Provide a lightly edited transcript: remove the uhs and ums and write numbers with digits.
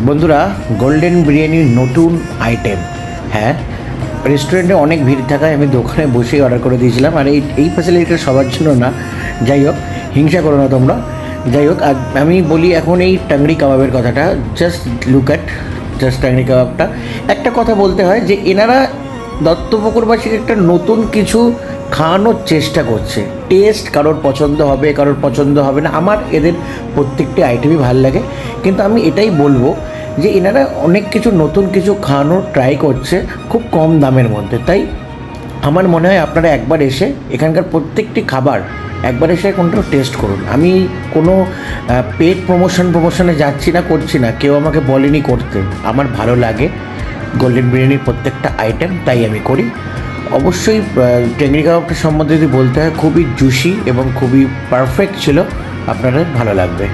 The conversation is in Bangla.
বন্ধুরা, গোল্ডেন বিরিয়ানির নতুন আইটেম। হ্যাঁ, রেস্টুরেন্টে অনেক ভিড় থাকায় আমি দোকানে বসেই অর্ডার করে দিয়েছিলাম। আর এই ফ্যাসিলিটিটা সবার জন্য না। যাই হোক, হিংসা করো না তোমরা। যাই হোক, আমি বলি এখন এই টাংড়ি কাবাবের কথাটা। Just look at just tangri কাবাবটা। একটা কথা বলতে হয় যে এনারা দত্তপুকুরবাসীকে একটা নতুন কিছু খাওয়ানোর চেষ্টা করছে। টেস্ট কারোর পছন্দ হবে, কারোর পছন্দ হবে না। আমার এদের প্রত্যেকটি আইটেমই ভালো লাগে, কিন্তু আমি এটাই বলবো যে এনারা অনেক কিছু নতুন কিছু খাওয়ানোর ট্রাই করছে খুব কম দামের মধ্যে। তাই আমার মনে হয় আপনারা একবার এসে এখানকার প্রত্যেকটি খাবার একবার এসে কোনটা টেস্ট করুন। আমি কোনো পেড প্রমোশনে যাচ্ছি না, করছি না, কেউ আমাকে বলেনি করতে। আমার ভালো লাগে গোল্ডেন বিরিয়ানির প্রত্যেকটা আইটেম, তাই আমি করি। অবশ্যই টেংরি কাবাবটা সম্বন্ধে যদি বলতে হয়, খুবই জুসি এবং খুবই পারফেক্ট ছিল, আপনাদের ভালো লাগবে।